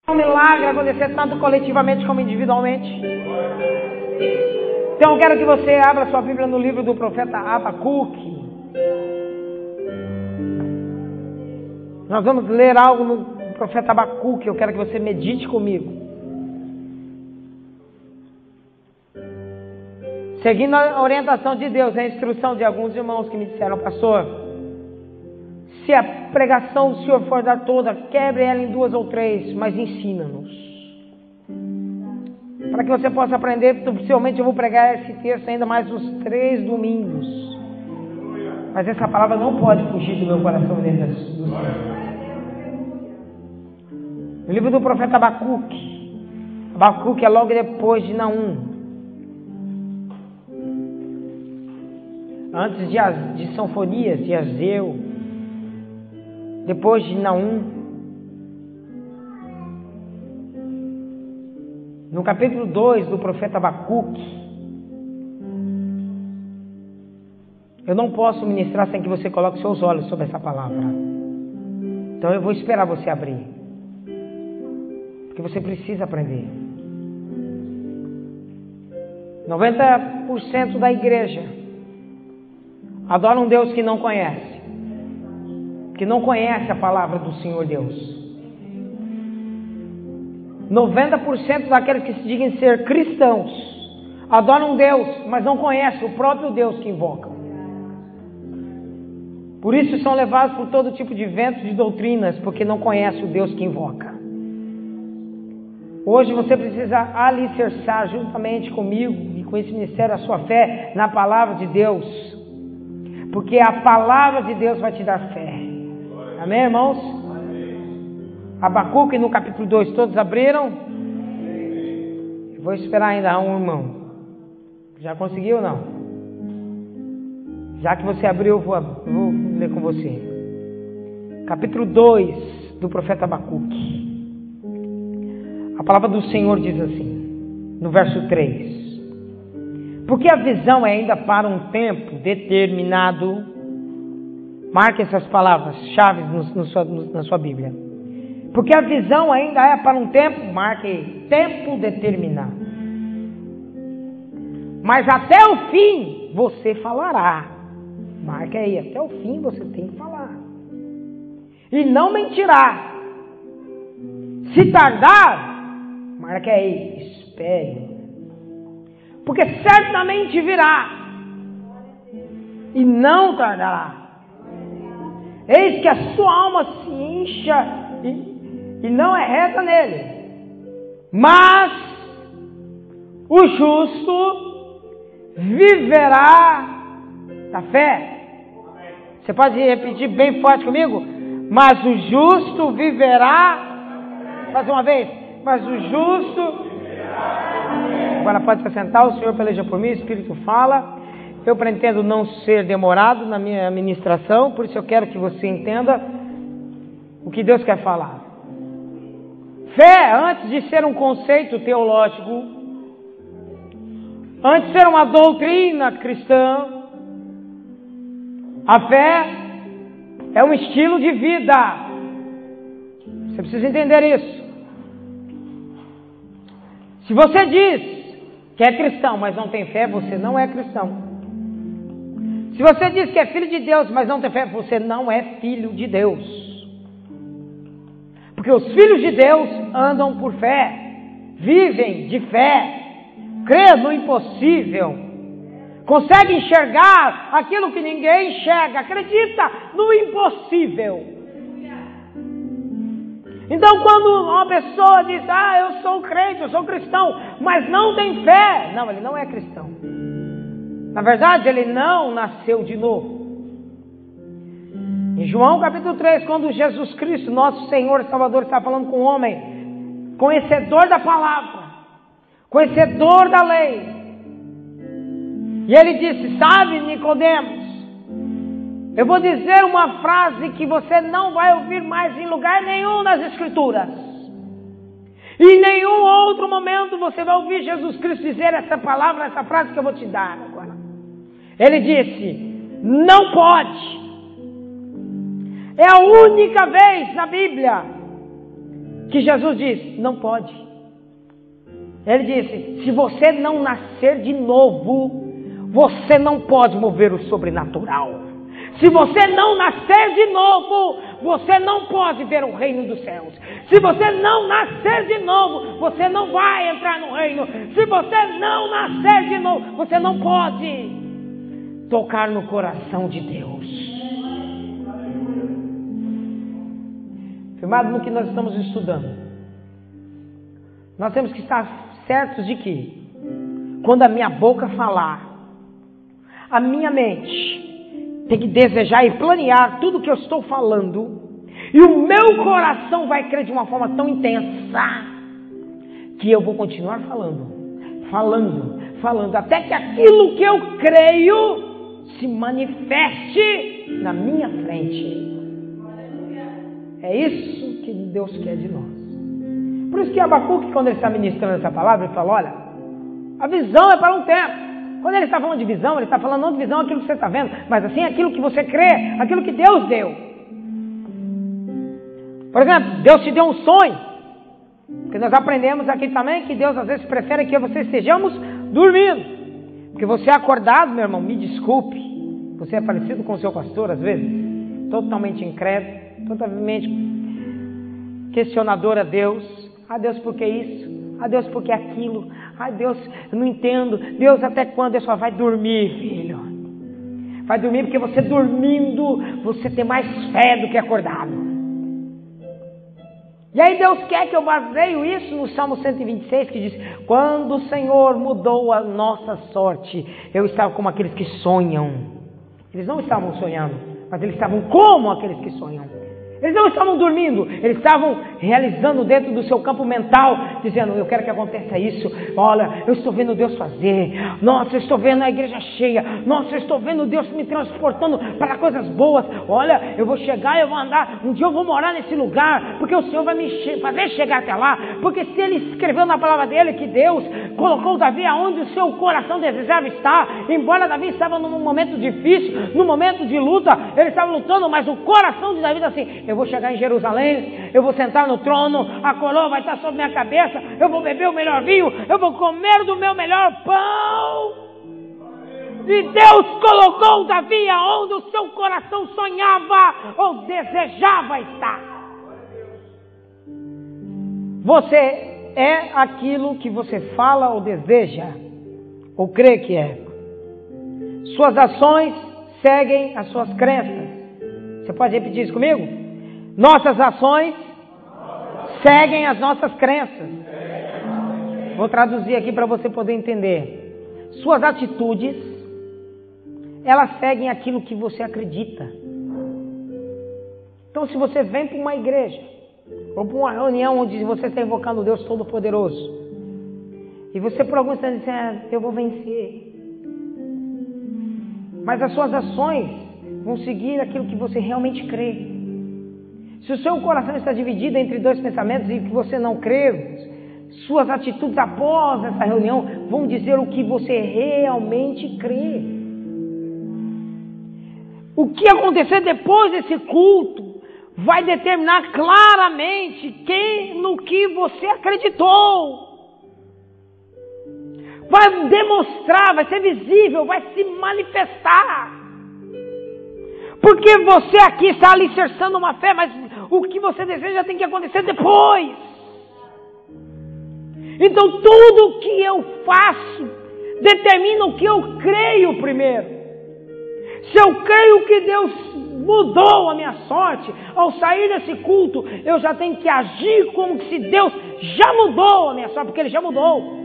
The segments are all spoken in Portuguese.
Um milagre acontecer tanto coletivamente como individualmente. Então eu quero que você abra sua Bíblia no livro do profeta Abacuque. Nós vamos ler algo no profeta Abacuque. Eu quero que você medite comigo. Seguindo a orientação de Deus, a instrução de alguns irmãos que me disseram, pastor, se a pregação do Senhor for dar toda, quebre ela em 2 ou 3, mas ensina-nos. Para que você possa aprender, possivelmente eu vou pregar esse texto ainda mais uns 3 domingos. Mas essa palavra não pode fugir do meu coração dentro do Senhor. No livro do profeta Abacuque, Abacuque é logo depois de Naum. Antes de Sinfonias, de Ageu, depois de Naum. No capítulo 2 do profeta Abacuque, eu não posso ministrar sem que você coloque seus olhos sobre essa palavra. Então eu vou esperar você abrir, porque você precisa aprender. 90% da igreja adora um Deus que não conhece a palavra do Senhor Deus. 90% daqueles que se dizem ser cristãos adoram Deus, mas não conhecem o próprio Deus que invocam. Por isso são levados por todo tipo de ventos de doutrinas, porque não conhecem o Deus que invoca. Hoje você precisa alicerçar juntamente comigo e com esse ministério a sua fé na palavra de Deus, porque a palavra de Deus vai te dar fé. Amém, irmãos? Abacuque no capítulo 2, todos abriram? Eu vou esperar ainda um irmão. Já conseguiu ou não? Já que você abriu, eu vou ler com você. Capítulo 2 do profeta Abacuque. A palavra do Senhor diz assim, no verso 3. Porque a visão é ainda para um tempo determinado. Marque essas palavras-chave na sua Bíblia. Porque a visão ainda é para um tempo, marque, tempo determinado. Mas até o fim você falará. Marque aí, até o fim você tem que falar. E não mentirá. Se tardar, marque aí, espere. Porque certamente virá. E não tardará. Eis que a sua alma se incha e não é reta nele. Mas o justo viverá da fé. Você pode repetir bem forte comigo? Mas o justo viverá. Faz uma vez. Mas o justo. Agora pode se sentar. O Senhor peleja por mim. O Espírito fala. Eu pretendo não ser demorado na minha ministração, por isso eu quero que você entenda o que Deus quer falar. Fé, antes de ser um conceito teológico, antes de ser uma doutrina cristã, a fé é um estilo de vida. Você precisa entender isso. Se você diz que é cristão, mas não tem fé, você não é cristão. Se você diz que é filho de Deus, mas não tem fé, você não é filho de Deus. Porque os filhos de Deus andam por fé, vivem de fé, crê no impossível, consegue enxergar aquilo que ninguém enxerga, acredita no impossível. Então quando uma pessoa diz, eu sou crente, eu sou cristão, mas não tem fé, não, ele não é cristão. Na verdade, ele não nasceu de novo. Em João capítulo 3, quando Jesus Cristo, nosso Senhor e Salvador, está falando com um homem conhecedor da palavra, conhecedor da lei, e ele disse, sabe, Nicodemos, eu vou dizer uma frase que você não vai ouvir mais em lugar nenhum nas Escrituras. E em nenhum outro momento você vai ouvir Jesus Cristo dizer essa palavra, essa frase que eu vou te dar agora. Ele disse, não pode. É a única vez na Bíblia que Jesus disse, não pode. Ele disse, se você não nascer de novo, você não pode mover o sobrenatural. Se você não nascer de novo, você não pode ver o reino dos céus. Se você não nascer de novo, você não vai entrar no reino. Se você não nascer de novo, você não pode tocar no coração de Deus. Firmado no que nós estamos estudando, nós temos que estar certos de que, quando a minha boca falar, a minha mente tem que desejar e planear tudo que eu estou falando, e o meu coração vai crer de uma forma tão intensa, que eu vou continuar falando, até que aquilo que eu creio se manifeste na minha frente. É isso que Deus quer de nós. Por isso que Abacuque, quando ele está ministrando essa palavra, ele fala, olha, a visão é para um tempo. Quando ele está falando de visão, ele está falando não de visão aquilo que você está vendo, mas assim aquilo que você crê, aquilo que Deus deu. Por exemplo, Deus te deu um sonho. Porque nós aprendemos aqui também que Deus às vezes prefere que você estejamos dormindo. Porque você é acordado, meu irmão, me desculpe, você é parecido com o seu pastor às vezes, totalmente incrédulo, totalmente questionador a Deus. Ah, Deus, por que isso? Ah, Deus, por que aquilo? Ah, Deus, eu não entendo. Deus, até quando? Deus só vai dormir, filho. Vai dormir porque você dormindo, você tem mais fé do que acordado. E aí Deus quer que eu baseio isso no Salmo 126, que diz, quando o Senhor mudou a nossa sorte, eu estava como aqueles que sonham. Eles não estavam sonhando, mas eles estavam como aqueles que sonham. Eles não estavam dormindo, eles estavam realizando dentro do seu campo mental, dizendo, eu quero que aconteça isso, olha, eu estou vendo Deus fazer, nossa, eu estou vendo a igreja cheia, nossa, eu estou vendo Deus me transportando para coisas boas, olha, eu vou chegar, eu vou andar, um dia eu vou morar nesse lugar, porque o Senhor vai me fazer chegar até lá, porque se Ele escreveu na palavra dele que Deus colocou Davi aonde o seu coração desejava estar, embora Davi estava num momento difícil, num momento de luta, ele estava lutando, mas o coração de Davi assim, eu vou chegar em Jerusalém, eu vou sentar no trono, a coroa vai estar sobre minha cabeça, eu vou beber o melhor vinho, eu vou comer do meu melhor pão. E Deus colocou Davi aonde o seu coração sonhava ou desejava estar. Você é aquilo que você fala ou deseja, ou crê que é. Suas ações seguem as suas crenças. Você pode repetir isso comigo? Nossas ações seguem as nossas crenças. Vou traduzir aqui para você poder entender. Suas atitudes, elas seguem aquilo que você acredita. Então, se você vem para uma igreja, ou para uma reunião onde você está invocando Deus Todo-Poderoso, e você por algum instante diz, eu vou vencer. Mas as suas ações vão seguir aquilo que você realmente crê. Se o seu coração está dividido entre dois pensamentos e que você não crê, suas atitudes após essa reunião vão dizer o que você realmente crê. O que acontecer depois desse culto vai determinar claramente no que você acreditou. Vai demonstrar, vai ser visível, vai se manifestar. Porque você aqui está alicerçando uma fé, mas o que você deseja tem que acontecer depois. Então tudo que eu faço determina o que eu creio primeiro. Se eu creio que Deus mudou a minha sorte, ao sair desse culto, eu já tenho que agir como se Deus já mudou a minha sorte, porque Ele já mudou.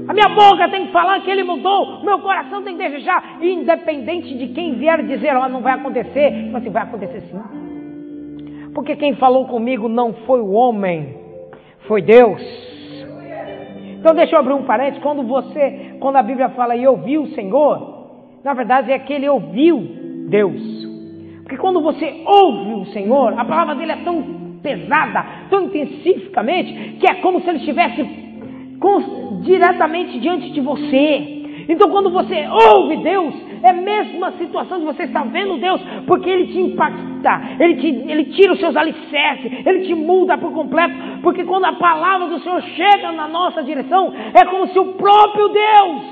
A minha boca tem que falar que Ele mudou, meu coração tem que desejar, independente de quem vier dizer, não vai acontecer, mas vai acontecer sim. Porque quem falou comigo não foi o homem, foi Deus. Então deixa eu abrir um parênteses, quando a Bíblia fala e ouviu o Senhor, na verdade é que Ele ouviu Deus. Porque quando você ouve o Senhor, a palavra dele é tão pesada, tão intensificamente, que é como se Ele estivesse diretamente diante de você. Então quando você ouve Deus, é a mesma situação de você estar vendo Deus, porque Ele te impacta quebranta, Ele tira os seus alicerces, Ele te muda por completo, porque quando a palavra do Senhor chega na nossa direção, é como se o próprio Deus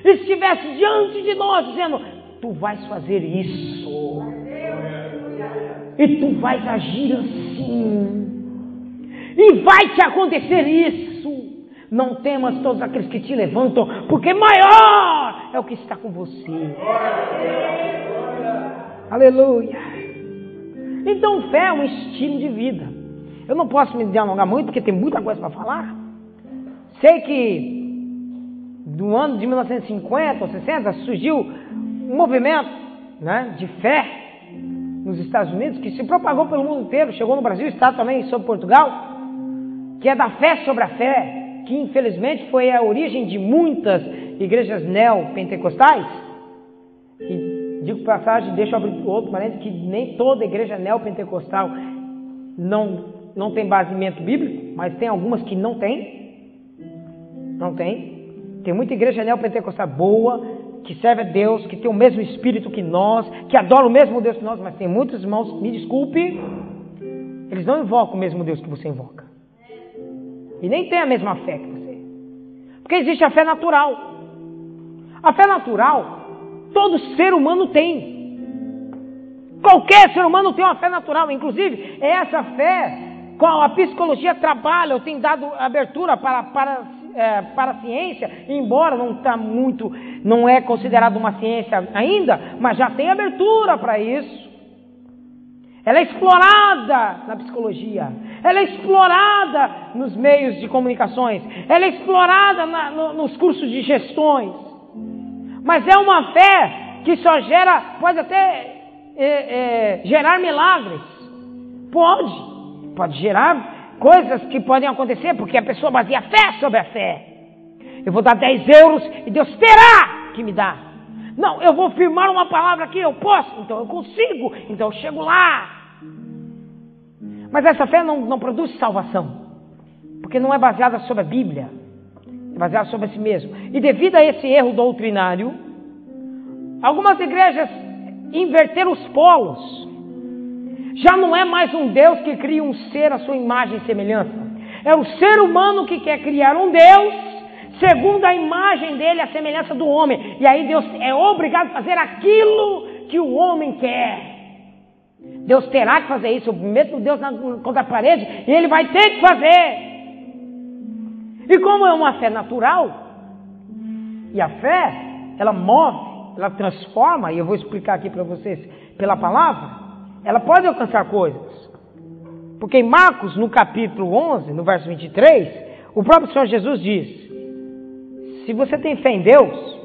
estivesse diante de nós, dizendo: tu vais fazer isso, e tu vais agir assim, e vai te acontecer isso. Não temas todos aqueles que te levantam, porque maior é o que está com você. Aleluia. Então fé é um estilo de vida. Eu não posso me alongar muito, porque tem muita coisa para falar. Sei que do ano de 1950 ou 60 surgiu um movimento, né, de fé nos Estados Unidos, que se propagou pelo mundo inteiro, chegou no Brasil, está também sobre Portugal, que é da fé sobre a fé, que infelizmente foi a origem de muitas igrejas neopentecostais. E digo passagem, deixa eu abrir outro parênteses, que nem toda igreja neopentecostal não tem baseamento bíblico, mas tem algumas que não tem. Não tem. Tem muita igreja neopentecostal boa, que serve a Deus, que tem o mesmo espírito que nós, que adora o mesmo Deus que nós, mas tem muitos irmãos, me desculpe, eles não invocam o mesmo Deus que você invoca. E nem tem a mesma fé que você. Porque existe a fé natural. A fé natural, todo ser humano tem. Qualquer ser humano tem uma fé natural. Inclusive, é essa fé qual a psicologia trabalha, ou tem dado abertura para a ciência, embora não é considerado uma ciência ainda, mas já tem abertura para isso. Ela é explorada na psicologia, ela é explorada nos meios de comunicações, ela é explorada nos cursos de gestões. Mas é uma fé que só pode até gerar milagres. Pode gerar coisas que podem acontecer, porque a pessoa baseia a fé sobre a fé. Eu vou dar 10 euros e Deus terá que me dar. Não, eu vou firmar uma palavra aqui, eu posso, então eu consigo, então eu chego lá. Mas essa fé não produz salvação, porque não é baseada sobre a Bíblia, é baseada sobre a si mesmo. E devido a esse erro doutrinário, algumas igrejas inverteram os polos. Já não é mais um Deus que cria um ser à sua imagem e semelhança. É o ser humano que quer criar um Deus segundo a imagem dele, a semelhança do homem. E aí Deus é obrigado a fazer aquilo que o homem quer. Deus terá que fazer isso. Eu meto Deus contra a parede e ele vai ter que fazer. E como é uma fé natural, e a fé, ela move, ela transforma, e eu vou explicar aqui para vocês pela palavra, ela pode alcançar coisas. Porque em Marcos, no capítulo 11, no verso 23, o próprio Senhor Jesus diz: se você tem fé em Deus,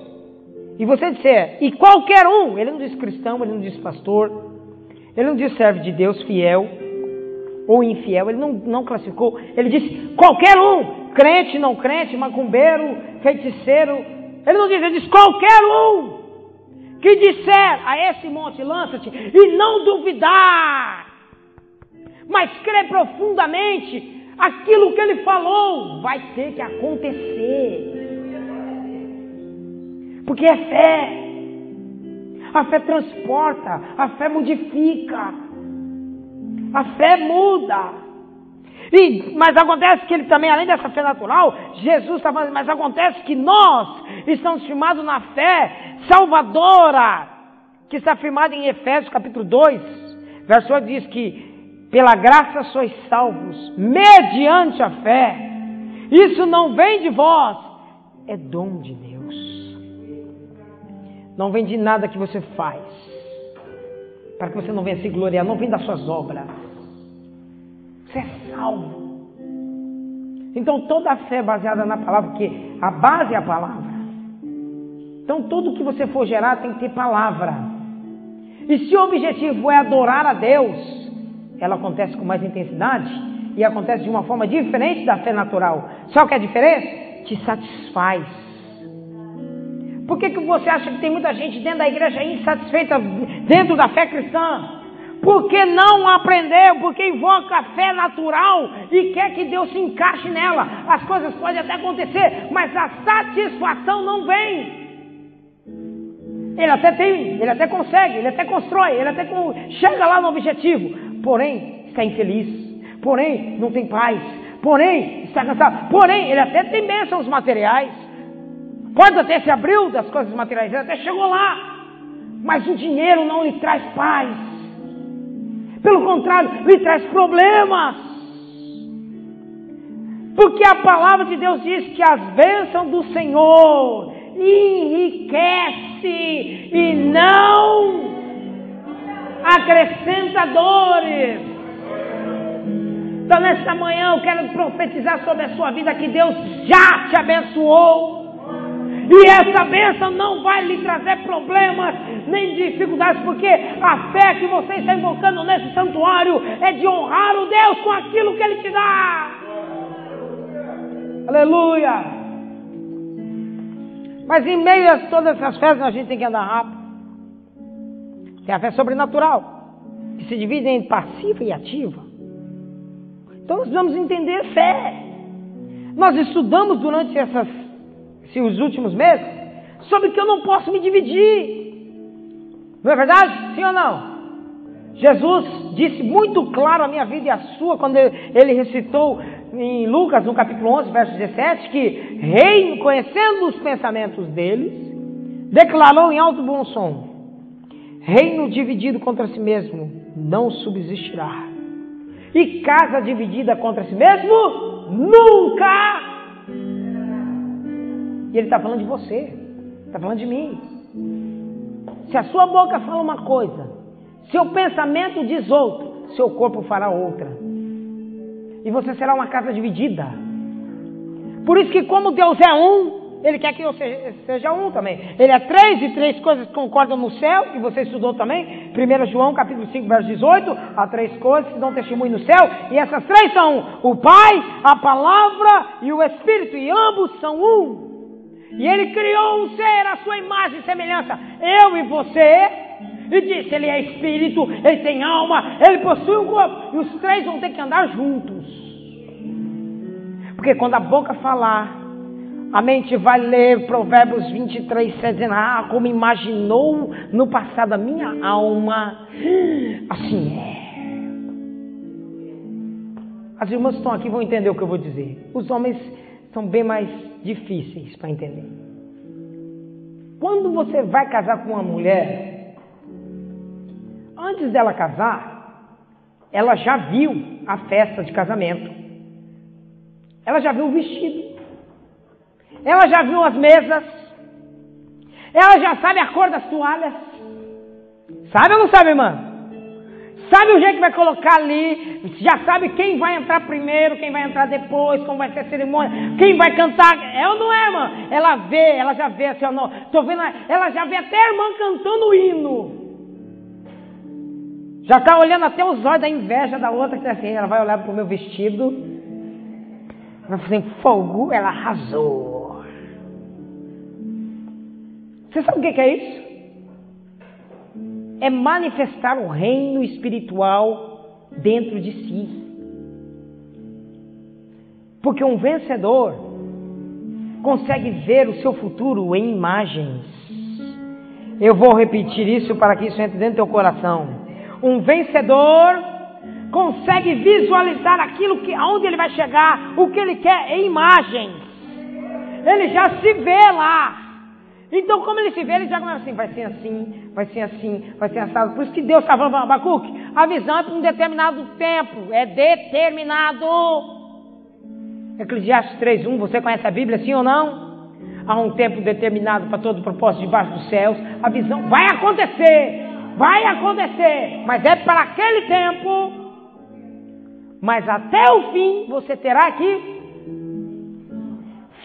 e você disser, e qualquer um, ele não diz cristão, ele não diz pastor, ele não diz servo de Deus fiel ou infiel, ele não classificou, ele diz qualquer um, crente, não crente, macumbeiro, feiticeiro, ele não diz, ele diz qualquer um que disser a esse monte, lança-te, e não duvidar, mas crer profundamente, aquilo que ele falou vai ter que acontecer. Porque é fé. A fé transporta, a fé modifica, a fé muda. Mas acontece que ele também, além dessa fé natural, Jesus está falando, mas acontece que nós estamos firmados na fé salvadora, que está firmada em Efésios capítulo 2, verso 8, diz que pela graça sois salvos, mediante a fé. Isso não vem de vós, é dom de Deus. Não vem de nada que você faz, para que você não venha se gloriar, não vem das suas obras. Você é salvo. Então toda a fé é baseada na palavra, porque a base é a palavra. Então tudo que você for gerar tem que ter palavra. E se o objetivo é adorar a Deus, ela acontece com mais intensidade e acontece de uma forma diferente da fé natural. Sabe o que é a diferença? Te satisfaz. Por que você acha que tem muita gente dentro da igreja insatisfeita dentro da fé cristã? Porque não aprendeu, porque invoca a fé natural e quer que Deus se encaixe nela. As coisas podem até acontecer, mas a satisfação não vem. Ele até consegue, ele até constrói, ele até chega lá no objetivo. Porém, está infeliz. Porém, não tem paz. Porém, está cansado. Porém, ele até tem bênçãos materiais. Pode até se abriu das coisas materiais, ele até chegou lá. Mas o dinheiro não lhe traz paz. Pelo contrário, lhe traz problemas. Porque a palavra de Deus diz que as bênçãos do Senhor enriquece e não acrescenta dores. Então nesta manhã eu quero profetizar sobre a sua vida que Deus já te abençoou. E essa bênção não vai lhe trazer problemas nem dificuldades, porque a fé que você está invocando nesse santuário é de honrar o Deus com aquilo que Ele te dá. Aleluia! Mas em meio a todas essas fés a gente tem que andar rápido. Tem a fé sobrenatural, que se divide em passiva e ativa. Então nós precisamos entender fé. Nós estudamos durante os últimos meses sobre que eu não posso me dividir. Não é verdade? Sim ou não? Jesus disse muito claro a minha vida e a sua quando ele recitou em Lucas, no capítulo 11, verso 17, que conhecendo os pensamentos deles, declarou em alto bom som: reino dividido contra si mesmo não subsistirá, e casa dividida contra si mesmo nunca. E ele está falando de você, está falando de mim. Se a sua boca fala uma coisa, seu pensamento diz outra, seu corpo fará outra. E você será uma casa dividida. Por isso que como Deus é um, Ele quer que eu seja um também. Ele é três e três coisas concordam no céu, que você estudou também. 1 João capítulo 5, verso 18. Há três coisas que dão testemunho no céu. E essas três são o Pai, a Palavra e o Espírito. E ambos são um. E Ele criou um ser à sua imagem e semelhança. Eu e você. E disse, Ele é Espírito, Ele tem alma, Ele possui um corpo. E os três vão ter que andar juntos. Porque quando a boca falar, a mente vai ler Provérbios 23, 7, dizendo: como imaginou no passado a minha alma, assim é. As irmãs que estão aqui vão entender o que eu vou dizer. Os homens são bem mais difíceis para entender. Quando você vai casar com uma mulher, antes dela casar, ela já viu a festa de casamento. Ela já viu o vestido. Ela já viu as mesas. Ela já sabe a cor das toalhas. Sabe ou não sabe, irmã? Sabe o jeito que vai colocar ali. Já sabe quem vai entrar primeiro, quem vai entrar depois, como vai ser a cerimônia, quem vai cantar. É ou não é, irmã? Ela já vê assim, ó, não, tô vendo, ela já vê até a irmã cantando o hino. Já está olhando até os olhos da inveja da outra, que assim, ela vai olhar para o meu vestido. Vai fazer fogo, ela arrasou. Você sabe o que é isso? É manifestar o reino espiritual dentro de si. Porque um vencedor consegue ver o seu futuro em imagens. Eu vou repetir isso para que isso entre dentro do teu coração. Um vencedor consegue visualizar aquilo aonde ele vai chegar, o que ele quer em imagens. Ele já se vê lá. Então, como ele se vê, ele já começa assim: vai ser assim, vai ser assim, vai ser assado. Por isso que Deus está falando para Abacuque: a visão é para um determinado tempo, é determinado. Eclesiastes 3:1, você conhece a Bíblia, sim ou não? Há um tempo determinado para todo o propósito debaixo dos céus. A visão vai acontecer, mas é para aquele tempo. Mas até o fim você terá que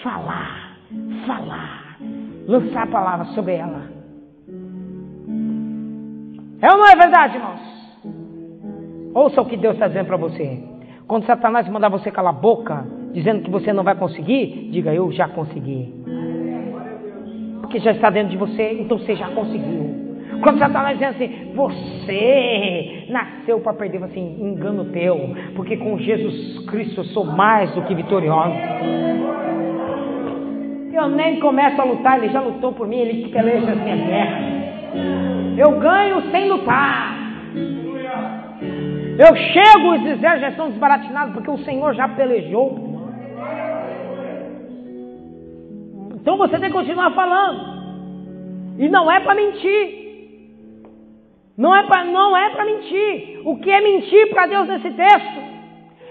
falar, lançar a palavra sobre ela. É ou não é verdade, irmãos? Ouça o que Deus está dizendo para você. Quando Satanás mandar você calar a boca, dizendo que você não vai conseguir, diga: eu já consegui. Porque já está dentro de você, então você já conseguiu. Quando Satanás diz assim: você nasceu para perder, assim, engano teu, porque com Jesus Cristo eu sou mais do que vitorioso. Eu nem começo a lutar, Ele já lutou por mim, Ele que peleja as minhas guerras. Eu ganho sem lutar. Eu chego, os exércitos já estão desbaratinados, porque o Senhor já pelejou. Então você tem que continuar falando. E não é para mentir. Não é para mentir. O que é mentir para Deus nesse texto?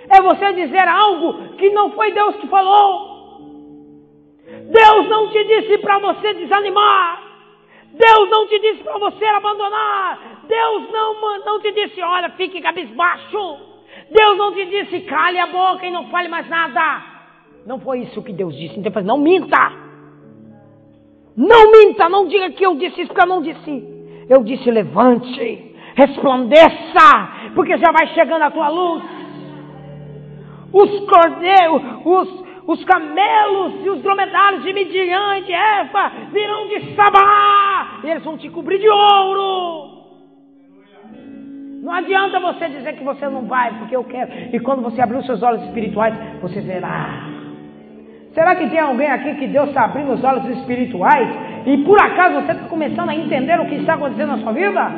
É você dizer algo que não foi Deus que falou. Deus não te disse para você desanimar. Deus não te disse para você abandonar. Deus não te disse, olha, fique cabisbaixo. Deus não te disse, cale a boca e não fale mais nada. Não foi isso que Deus disse. Então, não minta. Não minta, não diga que eu disse isso, porque eu não disse. Eu disse, levante, resplandeça, porque já vai chegando a tua luz. Os cordeiros, os camelos e os dromedários de Midian e de Efa virão de Sabá, e eles vão te cobrir de ouro. Não adianta você dizer que você não vai, porque eu quero. E quando você abrir os seus olhos espirituais, você verá. Será que tem alguém aqui que Deus está abrindo os olhos espirituais e por acaso você está começando a entender o que está acontecendo na sua vida?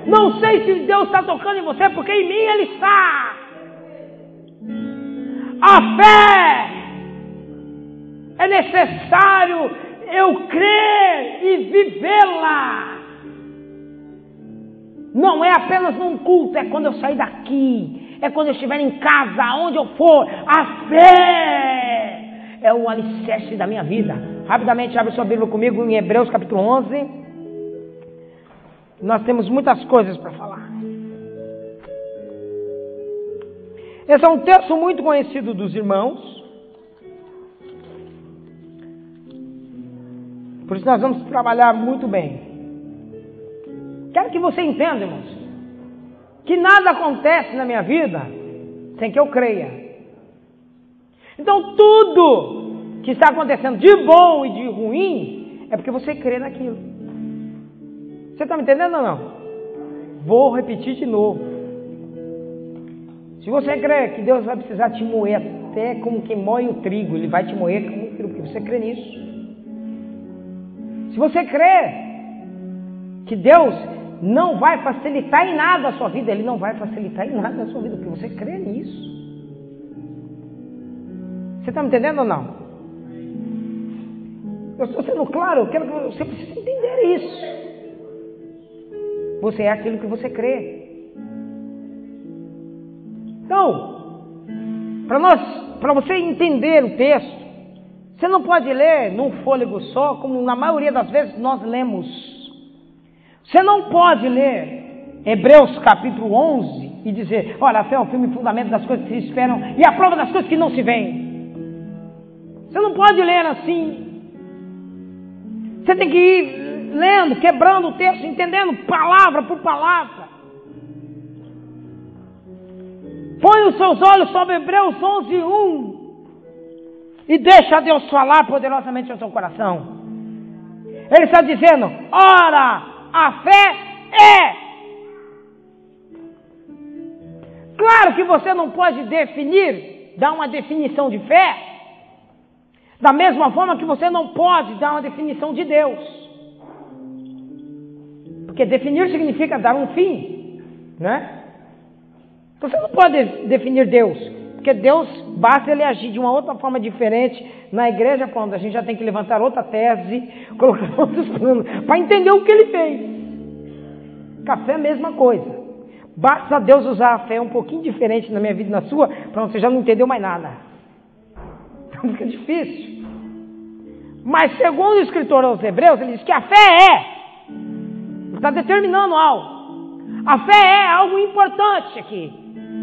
Não sei se Deus está tocando em você, porque em mim Ele está. A fé é necessário eu crer e vivê-la. Não é apenas num culto, é quando eu sair daqui, é quando eu estiver em casa, aonde eu for. A fé é o alicerce da minha vida. Rapidamente, abre sua Bíblia comigo em Hebreus capítulo 11. Nós temos muitas coisas para falar. Esse é um texto muito conhecido dos irmãos. Por isso nós vamos trabalhar muito bem. Quero que você entenda, irmãos, que nada acontece na minha vida sem que eu creia. Então tudo que está acontecendo de bom e de ruim é porque você crê naquilo. Você está me entendendo ou não? Vou repetir de novo. Se você crê que Deus vai precisar te moer até como quem moe o trigo, Ele vai te moer como o trigo, porque você crê nisso. Se você crê que Deus não vai facilitar em nada a sua vida, Ele não vai facilitar em nada a sua vida, porque você crê nisso. Você está me entendendo ou não? Eu estou sendo claro, eu quero que você precisa entender isso. Você é aquilo que você crê. Então, para você entender o texto, você não pode ler num fôlego só, como na maioria das vezes nós lemos. Você não pode ler Hebreus capítulo 11 e dizer, olha, a fé é o firme fundamento das coisas que se esperam e a prova das coisas que não se veem. Você não pode ler assim. Você tem que ir lendo, quebrando o texto, entendendo palavra por palavra. Põe os seus olhos sobre Hebreus 11:1 e deixa Deus falar poderosamente ao seu coração. Ele está dizendo, ora, a fé é. Claro que você não pode dar uma definição de fé, da mesma forma que você não pode dar uma definição de Deus. Porque definir significa dar um fim, né? Você não pode definir Deus, porque Deus, basta Ele agir de uma outra forma diferente na igreja, quando a gente já tem que levantar outra tese, colocar outros planos, para entender o que Ele fez. Café é a mesma coisa. Basta Deus usar a fé um pouquinho diferente na minha vida e na sua, para você já não entendeu mais nada. Então fica difícil. Mas segundo o escritor aos Hebreus, ele diz que a fé está determinando algo. A fé é algo importante aqui.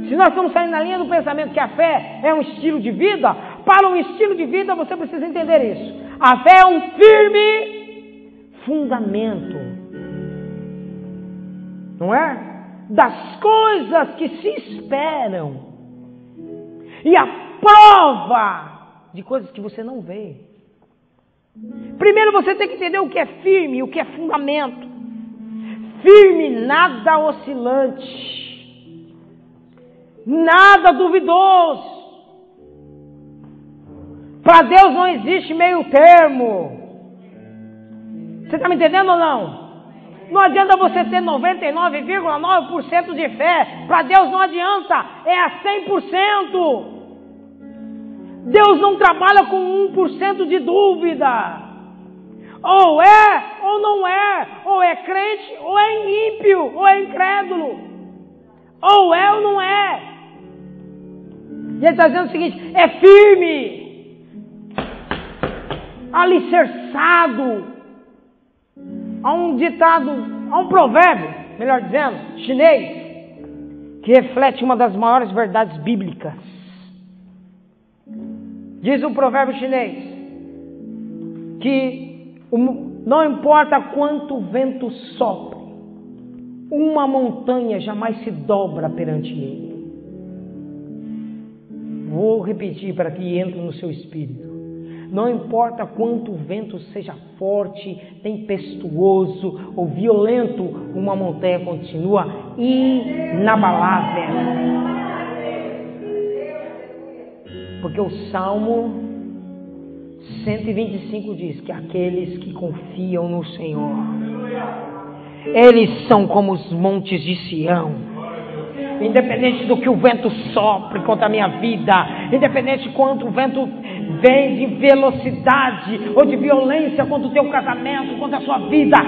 Se nós estamos saindo na linha do pensamento que a fé é um estilo de vida, para um estilo de vida você precisa entender isso. A fé é um firme fundamento, não é? Das coisas que se esperam e a prova de coisas que você não vê. Primeiro você tem que entender o que é firme, o que é fundamento. Firme, nada oscilante, nada duvidoso. Para Deus não existe meio termo. Você está me entendendo ou não? Não adianta você ter 99,9% de fé. Para Deus não adianta. É a 100%. Deus não trabalha com 1% de dúvida. Ou é ou não é. Ou é crente ou é ímpio. Ou é incrédulo. Ou é ou não é. E ele está dizendo o seguinte: é firme, alicerçado. Há um ditado, há um provérbio, melhor dizendo, chinês, que reflete uma das maiores verdades bíblicas. Diz o provérbio chinês que não importa quanto vento sopre, uma montanha jamais se dobra perante ele. Vou repetir para que entre no seu espírito. Não importa quanto o vento seja forte, tempestuoso ou violento, uma montanha continua inabalável. Porque o Salmo 125 diz que aqueles que confiam no Senhor, eles são como os montes de Sião. Independente do que o vento sopre contra a minha vida, independente de quanto o vento vem de velocidade ou de violência contra o teu casamento, contra a sua vida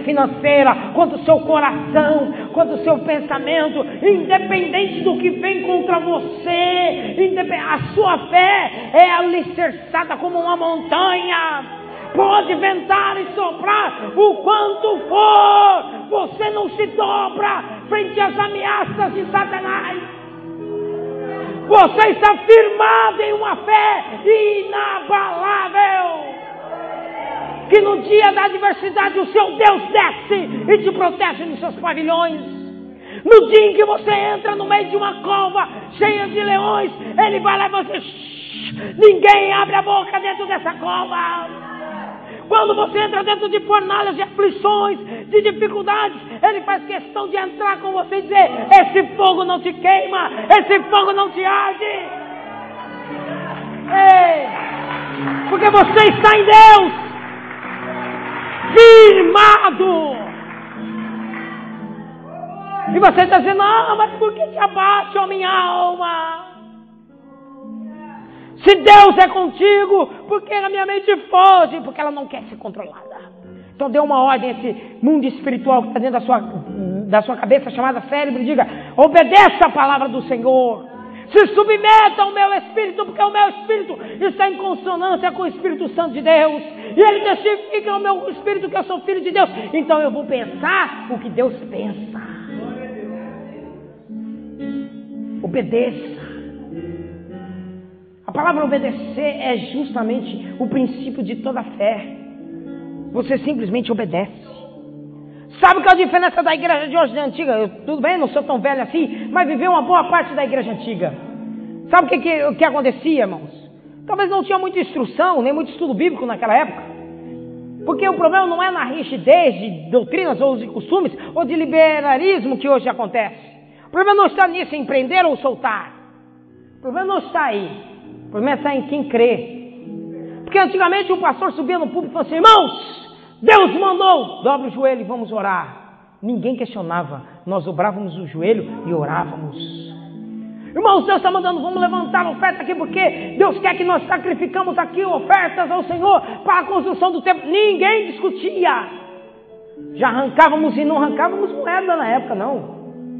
financeira, contra o seu coração, contra o seu pensamento, independente do que vem contra você, a sua fé é alicerçada como uma montanha. Pode ventar e soprar o quanto for, você não se dobra frente às ameaças de Satanás. Você está firmado em uma fé inabalável, que no dia da adversidade o seu Deus desce e te protege nos seus pavilhões. No dia em que você entra no meio de uma cova cheia de leões, Ele vai lá e você... ninguém abre a boca dentro dessa cova. Quando você entra dentro de fornalhas, de aflições, de dificuldades, Ele faz questão de entrar com você e dizer: esse fogo não te queima, esse fogo não te arde. Ei, porque você está em Deus, firmado. E você está dizendo: ah, mas por que te abaixa a minha alma? Se Deus é contigo, por que a minha mente foge? Porque ela não quer ser controlada. Então dê uma ordem a esse mundo espiritual que está dentro da sua cabeça, chamada cérebro, e diga: obedeça a palavra do Senhor. Se submeta ao meu espírito, porque o meu espírito está em consonância com o Espírito Santo de Deus. E ele testifica ao meu espírito que eu sou filho de Deus. Então eu vou pensar o que Deus pensa. Obedeça. A palavra obedecer é justamente o princípio de toda fé. Você simplesmente obedece. Sabe qual é a diferença da igreja de hoje e da antiga? Tudo bem, não sou tão velho assim, mas vivi uma boa parte da igreja antiga. Sabe o que acontecia, irmãos? Talvez não tinha muita instrução, nem muito estudo bíblico naquela época. Porque o problema não é na rigidez de doutrinas ou de costumes, ou de liberalismo que hoje acontece. O problema não está nisso, em prender ou soltar. O problema não está aí. O problema está em quem crê. Porque antigamente o pastor subia no púlpito e falava assim: irmãos, Deus mandou, dobra o joelho e vamos orar. Ninguém questionava, nós dobrávamos o joelho e orávamos. Irmãos, Deus está mandando, vamos levantar a oferta aqui, porque Deus quer que nós sacrificamos aqui ofertas ao Senhor para a construção do templo. Ninguém discutia. Já arrancávamos e não arrancávamos moeda na época, não.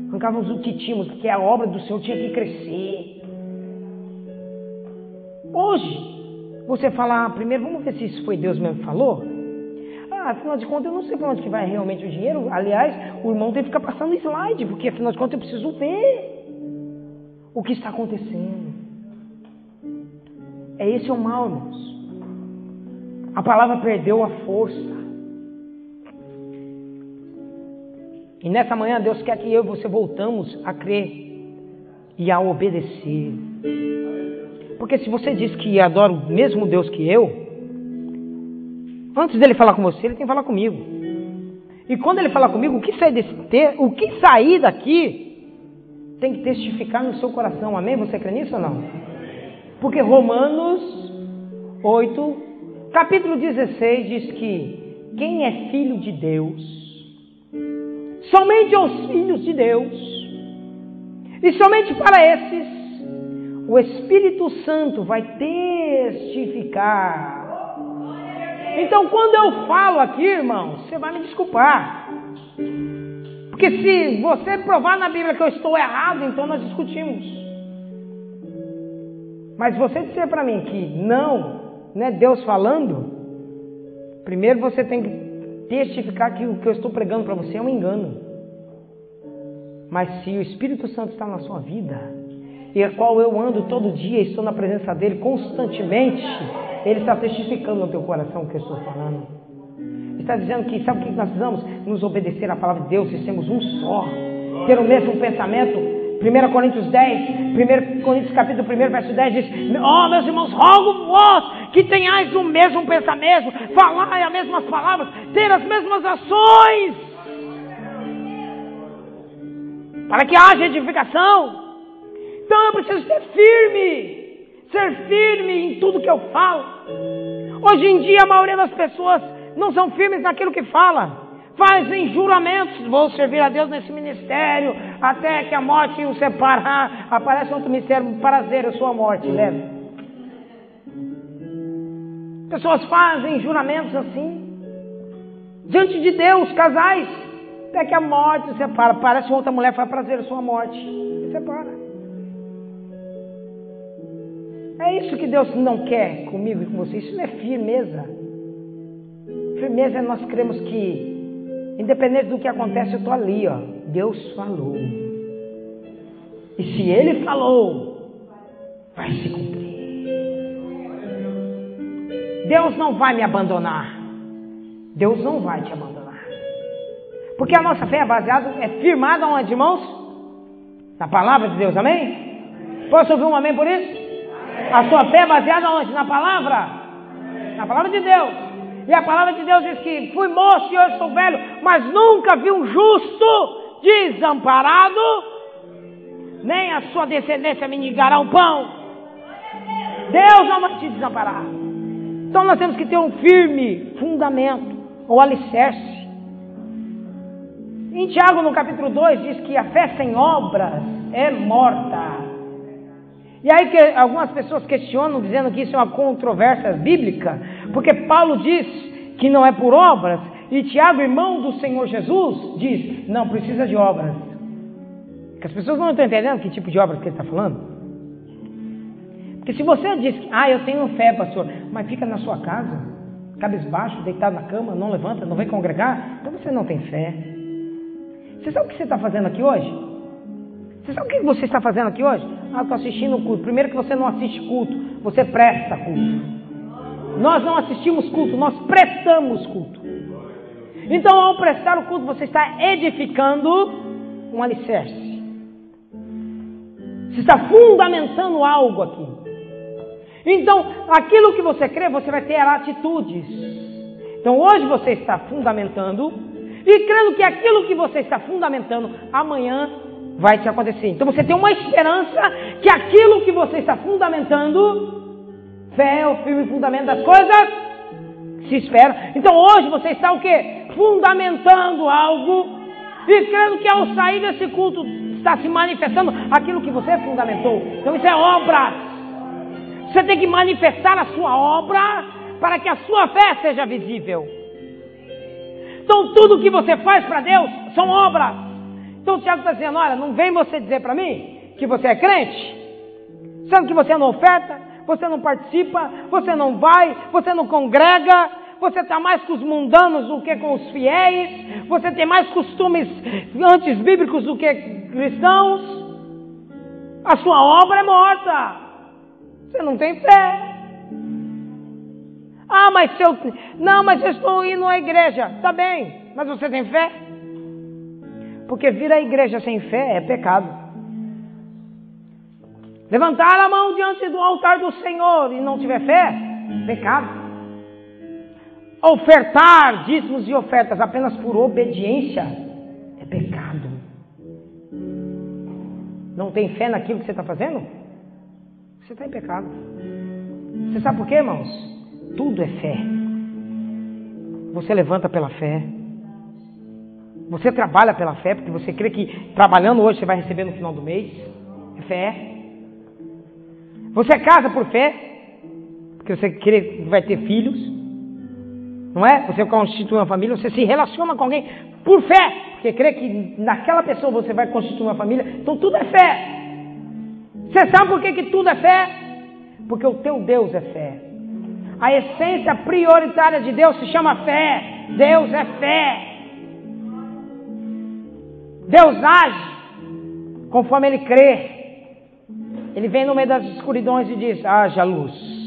Arrancávamos o que tínhamos, porque a obra do Senhor tinha que crescer. Hoje, você fala: primeiro vamos ver se isso foi Deus mesmo que falou. Afinal de contas eu não sei para onde que vai realmente o dinheiro. Aliás, o irmão tem que ficar passando slide, porque afinal de contas eu preciso ver o que está acontecendo. Esse é o mal, irmãos. A palavra perdeu a força. E nessa manhã Deus quer que eu e você voltamos a crer e a obedecer. Porque se você diz que adora o mesmo Deus que eu, antes dele falar com você, ele tem que falar comigo. E quando ele falar comigo, o que sair daqui tem que testificar no seu coração. Amém? Você crê nisso ou não? Porque Romanos 8, capítulo 16 diz que quem é filho de Deus, somente aos filhos de Deus, e somente para esses, o Espírito Santo vai testificar. Então, quando eu falo aqui, irmãos, você vai me desculpar. Porque se você provar na Bíblia que eu estou errado, então nós discutimos. Mas você dizer para mim que não é Deus falando, primeiro você tem que testificar que o que eu estou pregando para você é um engano. Mas se o Espírito Santo está na sua vida, e a qual eu ando todo dia, estou na presença dele constantemente, ele está testificando no teu coração o que eu estou falando. Ele está dizendo que, sabe o que nós precisamos? Nos obedecer à palavra de Deus, e sermos um só, ter o mesmo pensamento. 1 Coríntios 10, 1 Coríntios capítulo 1, verso 10 diz: meus irmãos, rogo vós que tenhais o mesmo pensamento, falai as mesmas palavras, ter as mesmas ações, para que haja edificação. Então eu preciso ser firme em tudo que eu falo. Hoje em dia a maioria das pessoas não são firmes naquilo que fala. Fazem juramentos: vou servir a Deus nesse ministério até que a morte os separe. Aparece outro ministério: prazer, eu sou a morte, leve. Pessoas fazem juramentos assim diante de Deus, casais, até que a morte os separa. Aparece outra mulher: faz prazer, eu sou a morte, e separa. É isso que Deus não quer comigo e com você. Isso não é firmeza. Firmeza é nós cremos que, independente do que acontece, eu estou ali, ó. Deus falou. E se Ele falou, vai se cumprir. Deus não vai me abandonar. Deus não vai te abandonar. Porque a nossa fé é baseada, é firmada onde, irmãos? Na palavra de Deus, amém? Posso ouvir um amém por isso? A sua fé é baseada onde? Na palavra? Na palavra de Deus. E a palavra de Deus diz que fui moço e hoje sou velho, mas nunca vi um justo desamparado, nem a sua descendência mendigará o pão. Deus não vai te desamparar. Então nós temos que ter um firme fundamento, ou alicerce. Em Tiago, no capítulo 2, diz que a fé sem obras é morta. E aí que algumas pessoas questionam, dizendo que isso é uma controvérsia bíblica, porque Paulo diz que não é por obras, e Tiago, irmão do Senhor Jesus, diz: não precisa de obras. Porque as pessoas não estão entendendo que tipo de obras que ele está falando. Porque se você diz que, eu tenho fé, pastor, mas fica na sua casa, cabisbaixo, deitado na cama, não levanta, não vem congregar, então você não tem fé. Você sabe o que você está fazendo aqui hoje? Você sabe o que você está fazendo aqui hoje? Estou assistindo o culto. Primeiro que você não assiste culto, você presta culto. Nós não assistimos culto, nós prestamos culto. Então, ao prestar o culto, você está edificando um alicerce. Você está fundamentando algo aqui. Então, aquilo que você crê, você vai ter atitudes. Então, hoje você está fundamentando, e crendo que aquilo que você está fundamentando, amanhã vai te acontecer. Então você tem uma esperança que aquilo que você está fundamentando, fé é o firme fundamento das coisas se espera. Então hoje você está o quê? Fundamentando algo, e crendo que ao sair desse culto está se manifestando aquilo que você fundamentou. Então isso é obra. Você tem que manifestar a sua obra para que a sua fé seja visível. Então tudo que você faz para Deus são obras. Então o Tiago está dizendo: olha, não vem você dizer para mim que você é crente, sendo que você não oferta, você não participa, você não vai, você não congrega, você está mais com os mundanos do que com os fiéis, você tem mais costumes antibíblicos do que cristãos. A sua obra é morta. Você não tem fé. Mas eu estou indo à igreja. Está bem, mas você tem fé? Porque vir à igreja sem fé é pecado. Levantar a mão diante do altar do Senhor e não tiver fé, pecado. Ofertar dízimos e ofertas apenas por obediência é pecado. Não tem fé naquilo que você está fazendo? Você está em pecado. Você sabe por quê, irmãos? Tudo é fé. Você levanta pela fé. Você trabalha pela fé, porque você crê que trabalhando hoje você vai receber no final do mês. É fé. Você casa por fé, porque você crê que vai ter filhos. Não é? Você constitui uma família, você se relaciona com alguém por fé, porque crê que naquela pessoa você vai constituir uma família. Então tudo é fé. Você sabe por que tudo é fé? Porque o teu Deus é fé. A essência prioritária de Deus se chama fé. Deus é fé. Deus age conforme Ele crê. Ele vem no meio das escuridões e diz, haja luz.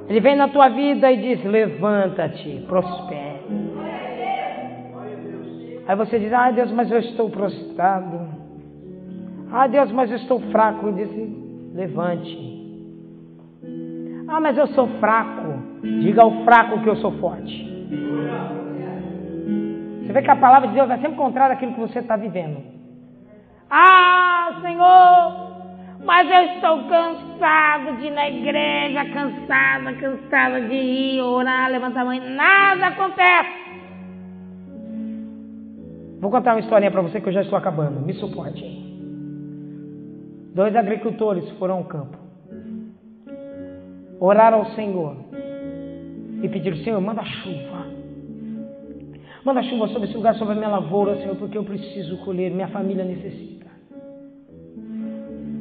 Ele vem na tua vida e diz, levanta-te, prospere. Aí você diz, ai Deus, mas eu estou prostrado. Ai Deus, mas eu estou fraco. Ele diz, levante. Ah, mas eu sou fraco. Diga ao fraco que eu sou forte. Você vê que a palavra de Deus é sempre contrária àquilo que você está vivendo. Ah, Senhor, mas eu estou cansado de ir na igreja, cansada de ir, orar, levantar a mão, nada acontece. Vou contar uma historinha para você que eu já estou acabando, me suporte. 2 agricultores foram ao campo, oraram ao Senhor e pediram, Senhor, manda chuva. Manda chuva sobre esse lugar, sobre a minha lavoura, Senhor, porque eu preciso colher, minha família necessita.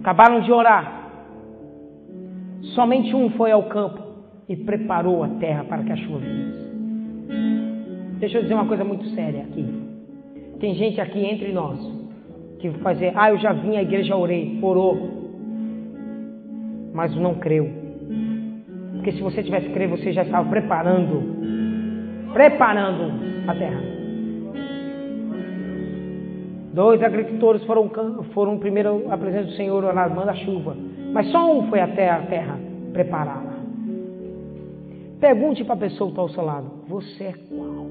Acabaram de orar. Somente um foi ao campo e preparou a terra para que a chuva viesse. Deixa eu dizer uma coisa muito séria aqui. Tem gente aqui entre nós que vai dizer, eu já vim à igreja, orou, mas não creu. Porque se você tivesse crido, você já estava preparando a terra. 2 agricultores foram primeiro à presença do Senhor, orar, manda a chuva. Mas só um foi até a terra prepará-la. Pergunte para a pessoa que está ao seu lado, você é qual?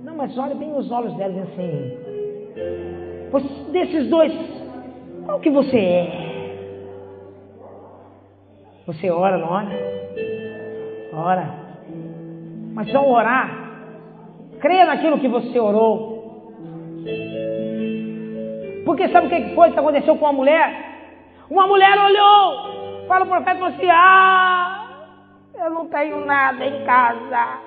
Não, mas olha bem os olhos dela e diz assim, desses 2, qual que você é? Você ora, não ora? Ora. Mas só orar, creia naquilo que você orou. Porque sabe o que foi que aconteceu com a mulher? Uma mulher olhou, fala o profeta e falou assim, eu não tenho nada em casa.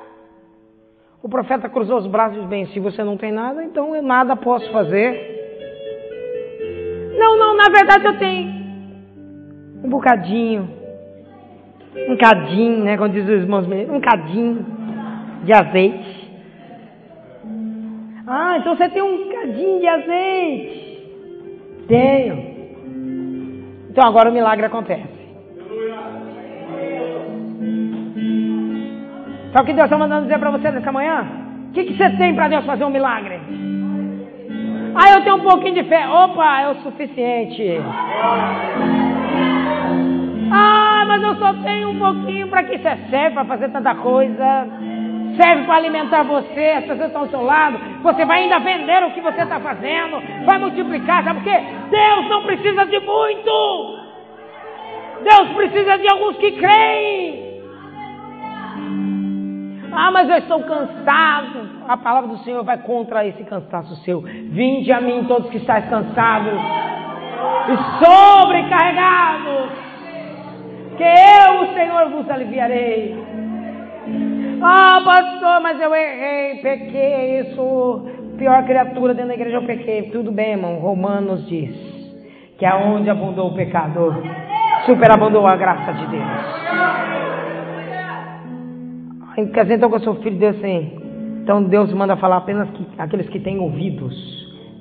O profeta cruzou os braços e disse, bem, se você não tem nada, então eu nada posso fazer. Não, na verdade eu tenho um bocadinho, né, como diz os irmãos, um cadinho de azeite. Então você tem um cadinho de azeite. Tenho. Então agora o milagre acontece. Sabe o que Deus está mandando dizer para você nessa manhã? O que você tem para Deus fazer um milagre? Eu tenho um pouquinho de fé. Opa, é o suficiente. Mas eu só tenho um pouquinho. Para que isso serve? Para fazer tanta coisa. Serve para alimentar você, as pessoas estão ao seu lado. Você vai ainda vender o que você está fazendo. Vai multiplicar, sabe por quê? Deus não precisa de muito. Deus precisa de alguns que creem. Mas eu estou cansado. A palavra do Senhor vai contra esse cansaço seu. Vinde a mim todos que estáis cansados e sobrecarregados, que eu, o Senhor, vos aliviarei. Pastor, mas eu errei, pequei, sou pior criatura dentro da igreja, eu pequei. Tudo bem, irmão, Romanos diz que aonde abundou o pecado, superabundou a graça de Deus. Quer dizer, então que eu sou filho de Deus, assim. Então Deus manda falar apenas que aqueles que têm ouvidos.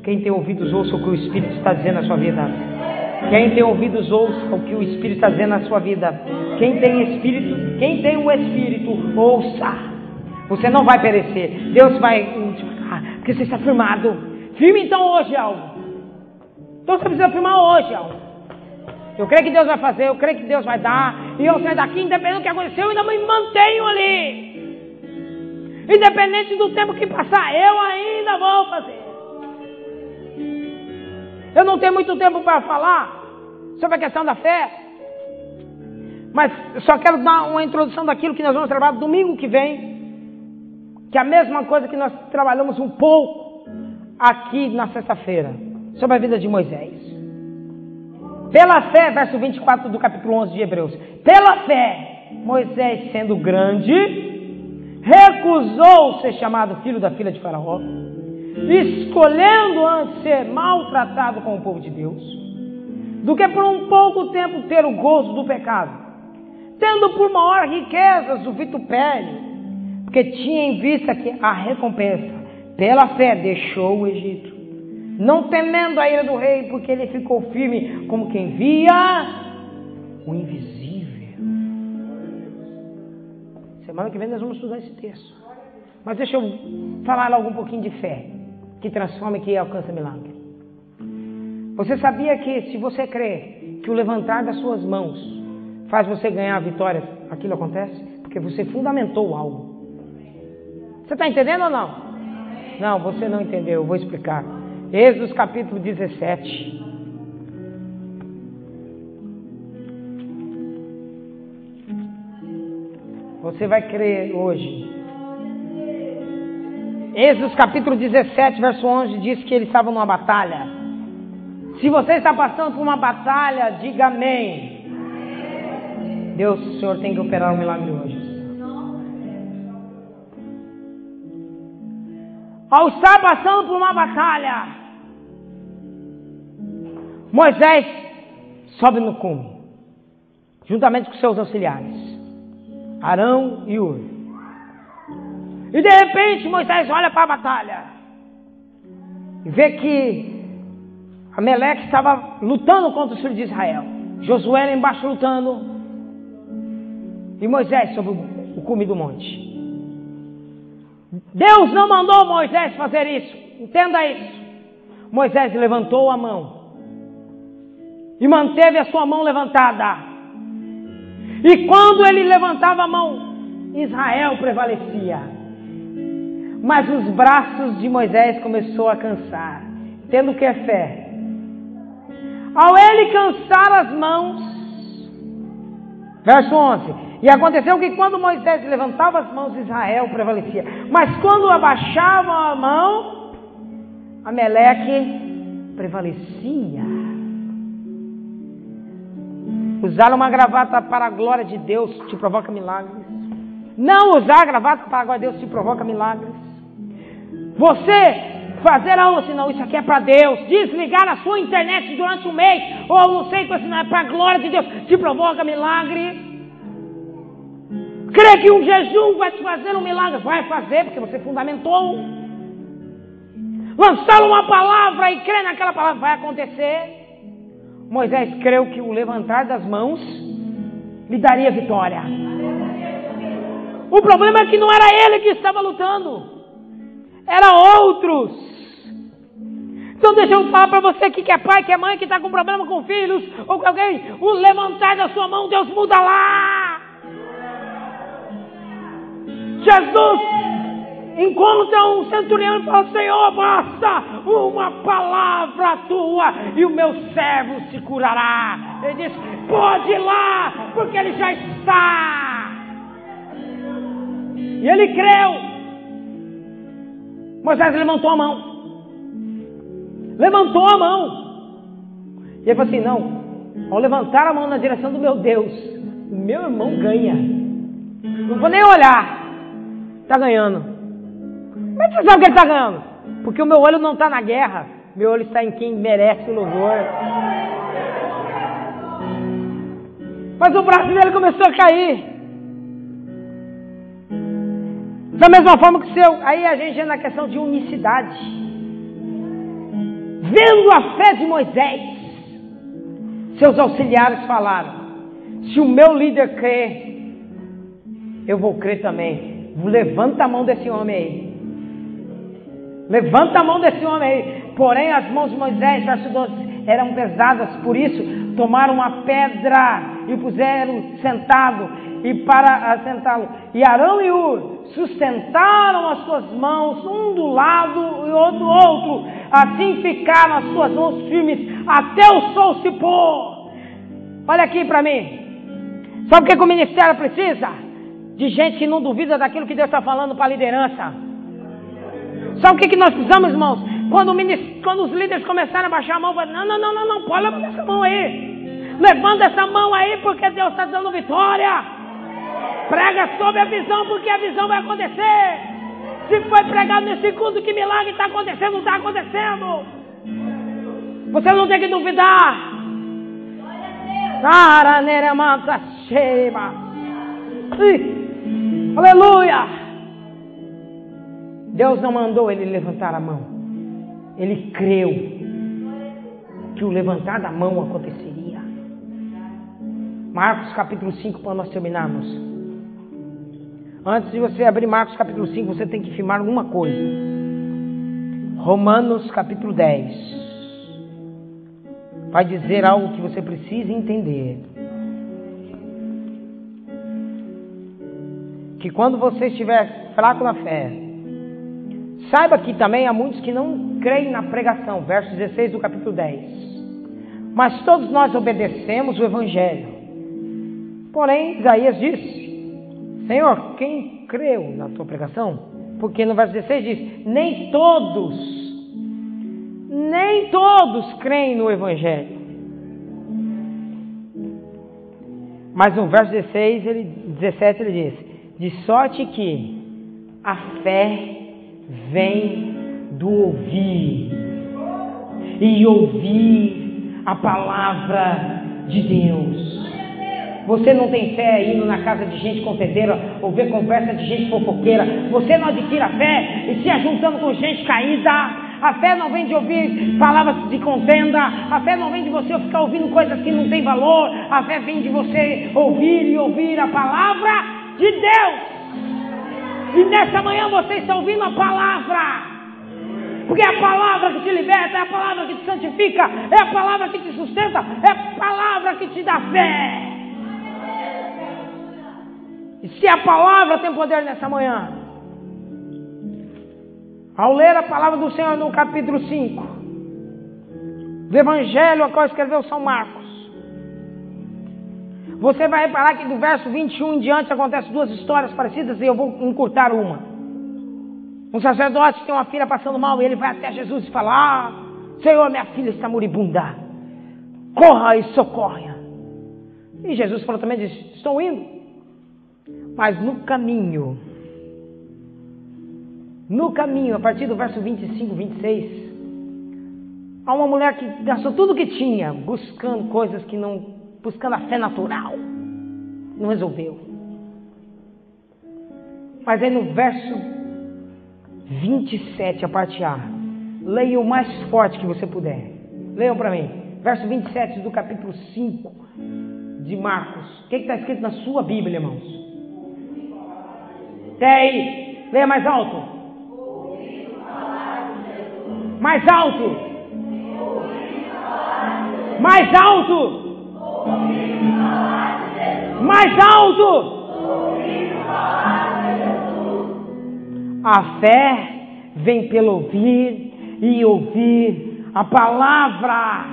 Quem tem ouvidos, ouça o que o Espírito está dizendo na sua vida. Quem tem ouvidos, ouça o que o Espírito está dizendo na sua vida. Quem tem o Espírito, ouça. Você não vai perecer. Deus vai porque você está firmado. Firme então hoje algo. Então você precisa firmar hoje algo. Eu creio que Deus vai fazer, eu creio que Deus vai dar. E eu saio daqui, independente do que aconteceu, eu ainda me mantenho ali. Independente do tempo que passar, eu ainda vou fazer. Eu não tenho muito tempo para falar sobre a questão da fé. Mas só quero dar uma introdução daquilo que nós vamos trabalhar domingo que vem, que é a mesma coisa que nós trabalhamos um pouco aqui na sexta-feira, sobre a vida de Moisés. Pela fé, verso 24 do capítulo 11 de Hebreus. Pela fé, Moisés, sendo grande, recusou ser chamado filho da filha de Faraó, escolhendo antes ser maltratado com o povo de Deus, do que por um pouco tempo ter o gozo do pecado, tendo por maior riquezas o vitupério, porque tinha em vista que a recompensa, pela fé, deixou o Egito, não temendo a ira do rei, porque ele ficou firme como quem via o invisível. Semana que vem nós vamos estudar esse texto. Mas deixa eu falar logo um pouquinho de fé, que transforma e que alcança milagre. Você sabia que se você crê que o levantar das suas mãos faz você ganhar a vitória, aquilo acontece? Porque você fundamentou algo. Você está entendendo ou não? Não, você não entendeu, eu vou explicar. Êxodo capítulo 17. Você vai crer hoje. Êxodo capítulo 17, verso 11, diz que eles estavam numa batalha. Se você está passando por uma batalha, diga amém. Deus, o Senhor tem que operar um milagre hoje. Ao estar passando por uma batalha, Moisés sobe no cume, juntamente com seus auxiliares, Arão e Hur. E de repente Moisés olha para a batalha e vê que Amaleque estava lutando contra os filhos de Israel. Josué lá embaixo lutando e Moisés sobre o cume do monte. Deus não mandou Moisés fazer isso. Entenda isso. Moisés levantou a mão e manteve a sua mão levantada. E quando ele levantava a mão, Israel prevalecia. Mas os braços de Moisés começou a cansar, tendo que fé. Ao ele cansar as mãos, verso 11. E aconteceu que quando Moisés levantava as mãos, Israel prevalecia. Mas quando abaixavam a mão, Amaleque prevalecia. Usar uma gravata para a glória de Deus te provoca milagres. Não usar gravata para a glória de Deus te provoca milagres. Você fazer algo assim, não, isso aqui é para Deus. Desligar a sua internet durante um mês, ou não sei, assim, não é para a glória de Deus, te provoca milagre. Crê que um jejum vai te fazer um milagre? Vai fazer, porque você fundamentou. Lançar uma palavra e crer naquela palavra, vai acontecer. Moisés creu que o levantar das mãos lhe daria vitória. O problema é que não era ele que estava lutando, eram outros. Então deixa eu falar para você que é pai, que é mãe, que está com problema com filhos, ou com alguém, o levantar da sua mão, Deus muda lá. Jesus encontra um centurião e fala: Senhor, basta uma palavra tua e o meu servo se curará. Ele diz: pode ir lá, porque ele já está. E ele creu. Moisés levantou a mão. Levantou a mão. E ele falou assim: não, ao levantar a mão na direção do meu Deus, o meu irmão ganha. Não vou nem olhar. Está ganhando. Como é que você sabe que ele está ganhando? Porque o meu olho não está na guerra. Meu olho está em quem merece o louvor. Mas o braço dele começou a cair. Da mesma forma que o seu. Aí a gente entra na questão de unicidade. Vendo a fé de Moisés, seus auxiliares falaram: se o meu líder crê, eu vou crer também. Levanta a mão desse homem aí. Levanta a mão desse homem aí. Porém as mãos de Moisés, verso 12, eram pesadas. Por isso tomaram uma pedra e o puseram sentado, e para assentá-lo. E Arão e Hur sustentaram as suas mãos, um do lado e outro do outro. Assim ficaram as suas mãos firmes até o sol se pôr. Olha aqui para mim. Sabe o que o ministério precisa? De gente que não duvida daquilo que Deus está falando para a liderança. Sabe o que nós precisamos, irmãos? Quando os líderes começarem a baixar a mão, não, pode levantar essa mão aí. Levanta essa mão aí, porque Deus está dando vitória. Prega sobre a visão, porque a visão vai acontecer. Se foi pregado nesse culto que milagre está acontecendo, não está acontecendo. Você não tem que duvidar. Aleluia. Deus não mandou ele levantar a mão. Ele creu que o levantar da mão aconteceria. Marcos capítulo 5, para nós terminarmos. Antes de você abrir Marcos capítulo 5, você tem que firmar alguma coisa. Romanos capítulo 10. Vai dizer algo que você precisa entender. Que quando você estiver fraco na fé, saiba que também há muitos que não creem na pregação. Verso 16 do capítulo 10. Mas todos nós obedecemos o Evangelho. Porém, Isaías disse: Senhor, quem creu na tua pregação? Porque no verso 16 diz: nem todos creem no Evangelho. Mas no verso 17 ele diz: de sorte que a fé vem do ouvir, e ouvir a palavra de Deus. Você não tem fé indo na casa de gente confeiteira, ou ver conversa de gente fofoqueira. Você não adquire a fé e se ajuntando com gente caída. A fé não vem de ouvir palavras de contenda. A fé não vem de você ficar ouvindo coisas que não têm valor. A fé vem de você ouvir a palavra de Deus. E nessa manhã você está ouvindo a palavra. Porque é a palavra que te liberta, é a palavra que te santifica, é a palavra que te sustenta, é a palavra que te dá fé. E se a palavra tem poder nessa manhã, ao ler a palavra do Senhor no capítulo 5 do Evangelho a qual escreveu São Marcos, você vai reparar que do verso 21 em diante acontecem duas histórias parecidas, e eu vou encurtar uma. Um sacerdote tem uma filha passando mal e ele vai até Jesus e fala: Senhor, minha filha está moribunda, corra e socorra. E Jesus falou também, disse: estou indo. Mas no caminho, a partir do verso 25, 26, há uma mulher que gastou tudo o que tinha, buscando coisas que não, buscando a fé natural, não resolveu. Mas aí no verso 27, a parte A, leia o mais forte que você puder. Leiam para mim, verso 27 do capítulo 5 de Marcos. O que está escrito na sua Bíblia, irmãos? Até aí, leia mais alto. Mais alto. Mais alto. Mais alto. A fé vem pelo ouvir e ouvir a palavra.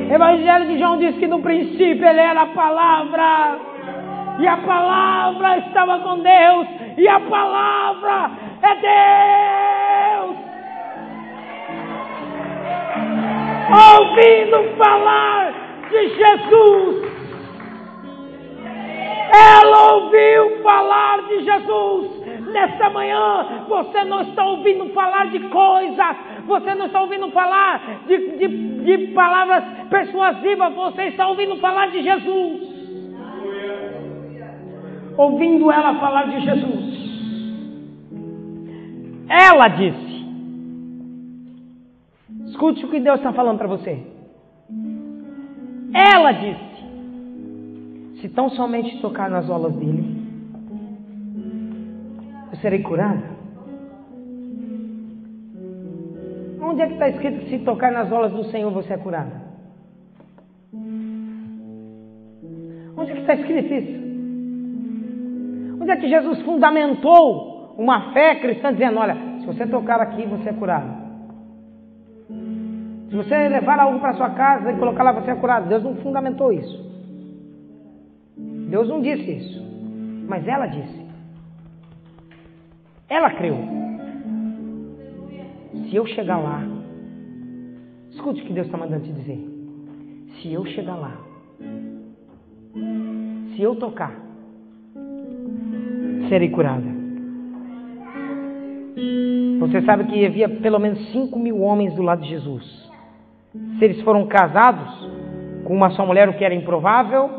Evangelho de João diz que no princípio ele era a palavra, e a palavra estava com Deus, e a palavra é Deus. Ouvindo falar de Jesus, ela ouviu falar de Jesus. Nesta manhã, você não está ouvindo falar de coisas, você não está ouvindo falar de palavras persuasivas, você está ouvindo falar de Jesus. Ouvindo ela falar de Jesus, ela disse: escute o que Deus está falando para você. Ela disse: se tão somente tocar nas olas dele, eu serei curada. Onde é que está escrito que se tocar nas olas do Senhor você é curada? Onde é que está escrito isso? Onde é que Jesus fundamentou uma fé cristã dizendo: olha, se você tocar aqui você é curado? Se você levar algo para sua casa e colocar lá, você é curado. Deus não fundamentou isso. Deus não disse isso. Mas ela disse. Ela creu. Se eu chegar lá, escute o que Deus está mandando te dizer. Se eu chegar lá, se eu tocar, serei curada. Você sabe que havia pelo menos 5.000 homens do lado de Jesus. Se eles foram casados com uma só mulher, o que era improvável,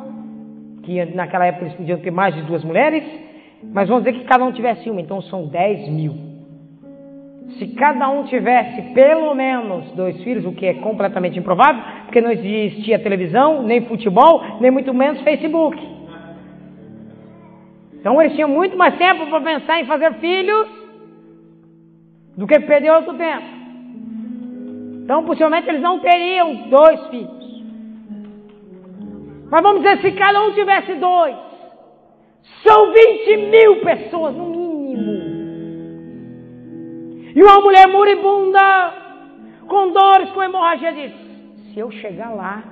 que naquela época eles podiam ter mais de 2 mulheres, mas vamos dizer que cada um tivesse uma, então são 10.000. Se cada um tivesse pelo menos 2 filhos, o que é completamente improvável, porque não existia televisão, nem futebol, nem muito menos Facebook. Então eles tinham muito mais tempo para pensar em fazer filhos do que perder outro tempo. Então possivelmente eles não teriam 2 filhos. Mas vamos dizer, se cada um tivesse 2, são 20.000 pessoas no mínimo. E uma mulher moribunda, com dores, com hemorragia, diz: se eu chegar lá,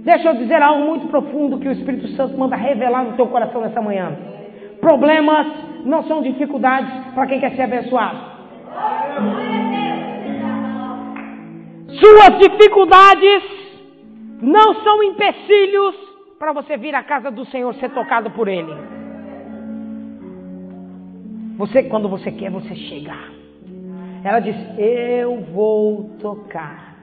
deixa eu dizer algo muito profundo que o Espírito Santo manda revelar no teu coração nessa manhã. Problemas não são dificuldades para quem quer ser abençoado. Suas dificuldades não são empecilhos para você vir à casa do Senhor ser tocado por Ele. Você, quando você quer, você chega. Ela diz: eu vou tocar.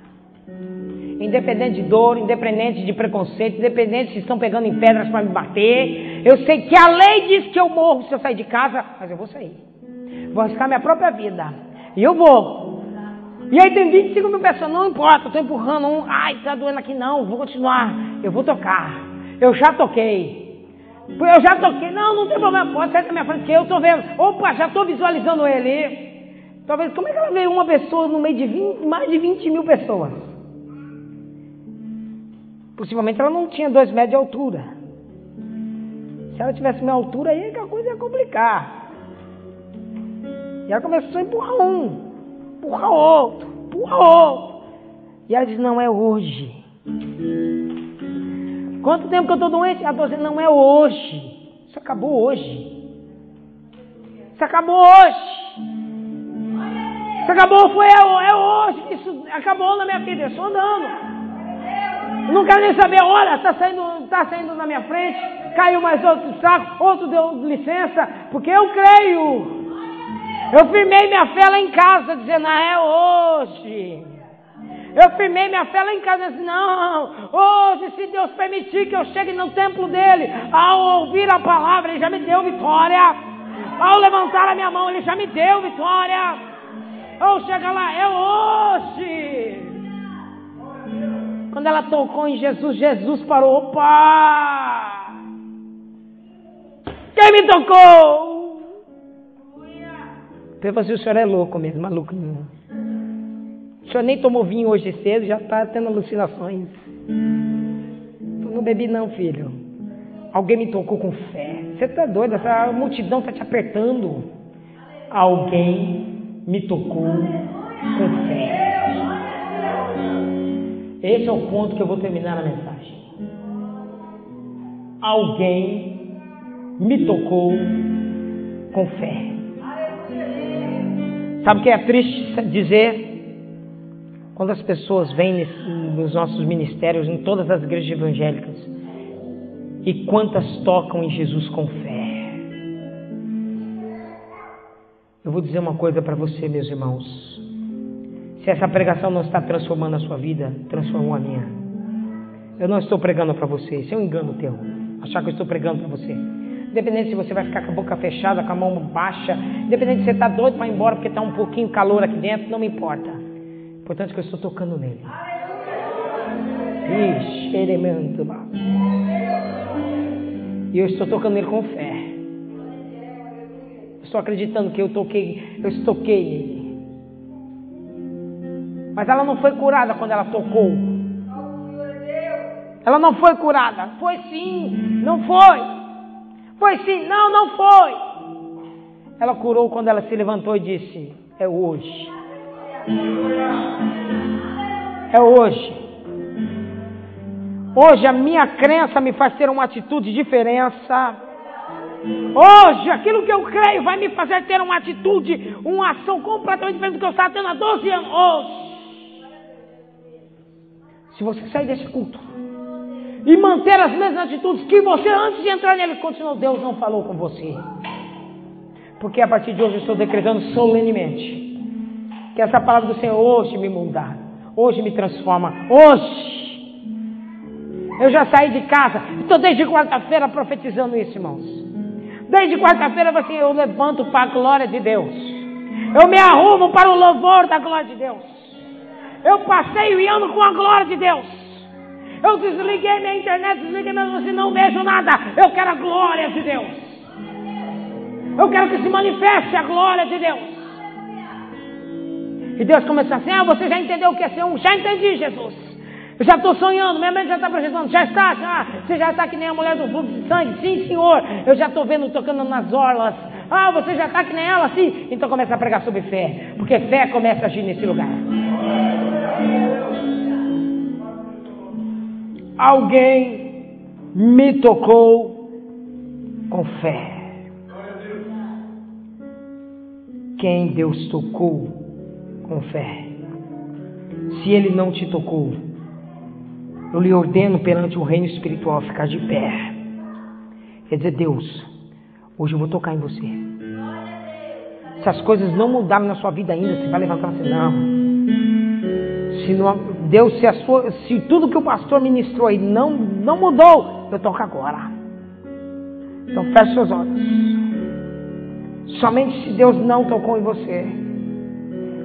Independente de dor, independente de preconceito, independente se estão pegando em pedras para me bater. Eu sei que a lei diz que eu morro se eu sair de casa, mas eu vou sair. Vou arriscar minha própria vida. E eu vou. E aí tem 25.000 pessoas, não importa, eu estou empurrando um. Ai, tá doendo aqui, não, vou continuar. Eu vou tocar. Eu já toquei. Não tem problema, pode sair da minha frente, que eu estou vendo. Opa, já estou visualizando ele. Talvez, como é que ela veio uma pessoa no meio de mais de 20.000 pessoas? Possivelmente ela não tinha 2 metros de altura. Se ela tivesse minha altura, aí a coisa ia complicar. E ela começou a empurrar um, empurrar outro. E ela disse: não é hoje. Quanto tempo que eu estou doente? Ela estou dizendo: não é hoje. Isso acabou hoje. Isso acabou hoje. Isso acabou, é hoje. Isso acabou na minha vida. Eu estou andando. Não quero nem saber, olha, está saindo na minha frente, caiu mais outro saco, outro deu licença, porque eu creio. Eu firmei minha fé lá em casa, dizendo: é hoje. Eu firmei minha fé lá em casa, dizendo: não, hoje, se Deus permitir que eu chegue no templo dele, ao ouvir a palavra, ele já me deu vitória. Ao levantar a minha mão, ele já me deu vitória. Ou chega lá, é hoje. Quando ela tocou em Jesus, Jesus parou. Opa! Quem me tocou? Eu falei assim: o senhor é louco mesmo, maluco. O senhor nem tomou vinho hoje cedo, já está tendo alucinações. Eu não bebi não, filho. Alguém me tocou com fé. Você está doido? Essa multidão está te apertando. Alguém me tocou com fé. Esse é o ponto que eu vou terminar a mensagem. Alguém me tocou com fé. Sabe o que é triste dizer? Quando as pessoas vêm nos nossos ministérios, em todas as igrejas evangélicas, e quantas tocam em Jesus com fé. Eu vou dizer uma coisa para você, meus irmãos. Se essa pregação não está transformando a sua vida, transformou a minha. Eu não estou pregando para você, isso é um engano teu. Achar que eu estou pregando para você. Independente se você vai ficar com a boca fechada, com a mão baixa, independente se você está doido para ir embora porque está um pouquinho calor aqui dentro, não me importa. O importante é que eu estou tocando nele. Ixi, elemento. E eu estou tocando nele com fé. Estou acreditando que eu estoquei nele. Mas ela não foi curada quando ela tocou. Ela não foi curada. Foi sim, não foi. Foi sim, não foi. Ela curou quando ela se levantou e disse: é hoje. É hoje. Hoje a minha crença me faz ter uma atitude de diferença. Hoje aquilo que eu creio vai me fazer ter uma atitude, uma ação completamente diferente do que eu estava tendo há 12 anos. Hoje. Se você sair desse culto e manter as mesmas atitudes que você antes de entrar nele continuou, Deus não falou com você. Porque a partir de hoje eu estou decretando solenemente que essa palavra do Senhor hoje me muda, hoje me transforma, hoje. Eu já saí de casa, estou desde quarta-feira profetizando isso, irmãos. Desde quarta-feira assim, eu levanto para a glória de Deus. Eu me arrumo para o louvor da glória de Deus. Eu passeio e ando com a glória de Deus. Eu desliguei minha internet, desliguei minha luz e não vejo nada. Eu quero a glória de Deus. Eu quero que se manifeste a glória de Deus. E Deus começou assim, você já entendeu o que é ser um? Já entendi, Jesus. Eu já estou sonhando, minha mente já está projetando, já está, você já está que nem a mulher do fluxo de sangue, sim senhor, eu já estou vendo tocando nas orlas, você já está que nem ela, sim, então começa a pregar sobre fé, porque fé começa a agir nesse lugar. Alguém me tocou com fé. Quem Deus tocou com fé? Se Ele não te tocou, eu lhe ordeno perante o reino espiritual ficar de pé. Quer dizer, Deus, hoje eu vou tocar em você. Se as coisas não mudaram na sua vida ainda, você vai levantar assim, não. Se não, Deus, se tudo que o pastor ministrou aí não mudou, eu toco agora. Então feche seus olhos. Somente se Deus não tocou em você.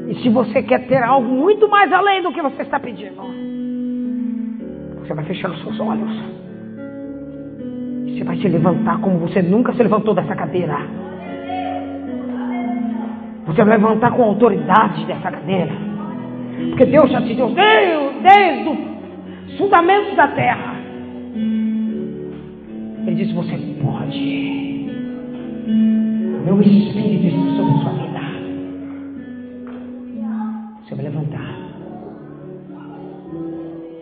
E se você quer ter algo muito mais além do que você está pedindo, você vai fechar os seus olhos. E você vai se levantar como você nunca se levantou dessa cadeira. Você vai levantar com autoridade dessa cadeira. Porque Deus já te deu desde os fundamentos da terra. Ele disse, você pode. Meu Espírito está sobre a sua vida. Você vai levantar.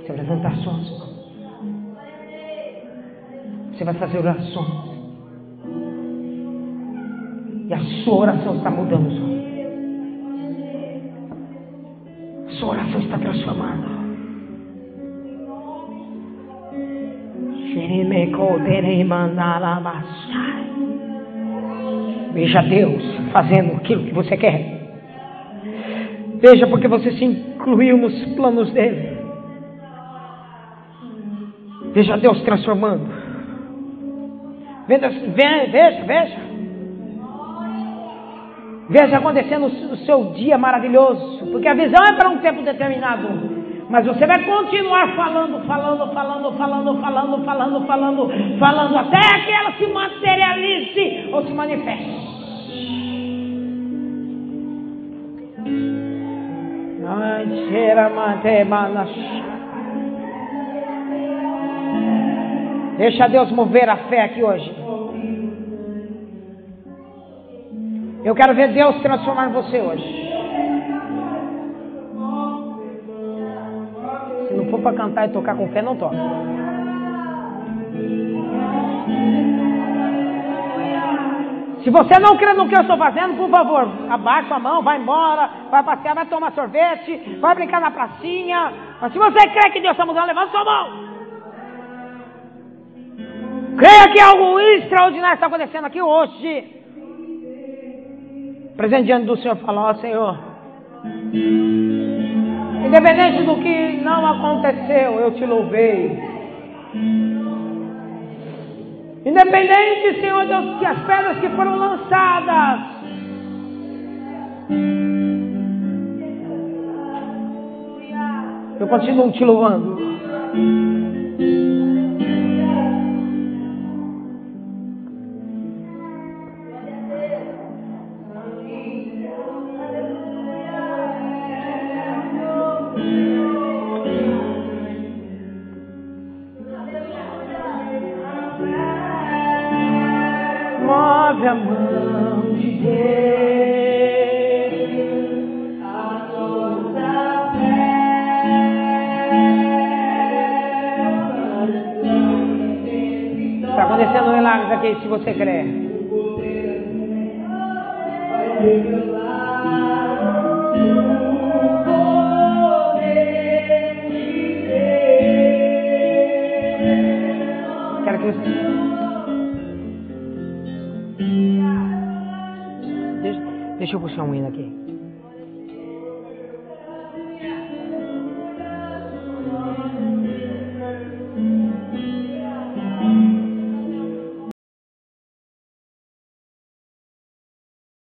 Você vai levantar suas mãos. Você vai fazer orações. E a sua oração está mudando. A sua oração está transformando. Veja Deus fazendo aquilo que você quer. Veja porque você se incluiu nos planos dele. Veja Deus transformando. Veja. Veja acontecendo o seu dia maravilhoso. Porque a visão é para um tempo determinado. Mas você vai continuar falando, até que ela se materialize ou se manifeste. Deixa Deus mover a fé aqui hoje. Eu quero ver Deus transformar você hoje. Se não for para cantar e tocar com fé, não toca. Se você não crê no que eu estou fazendo, por favor, abaixa a mão, vai embora, vai passear, vai tomar sorvete, vai brincar na pracinha. Mas se você crê que Deus está mudando, levanta sua mão. Creia que algo extraordinário está acontecendo aqui hoje. Presente diante do Senhor, fala, Senhor, independente do que não aconteceu, eu te louvei. Independente, Senhor Deus, que as pedras que foram lançadas eu continuo te louvando. Move a mão de Deus. Está acontecendo milagres aqui, se você crer. Quero que você... Deixa eu puxar um hino aqui.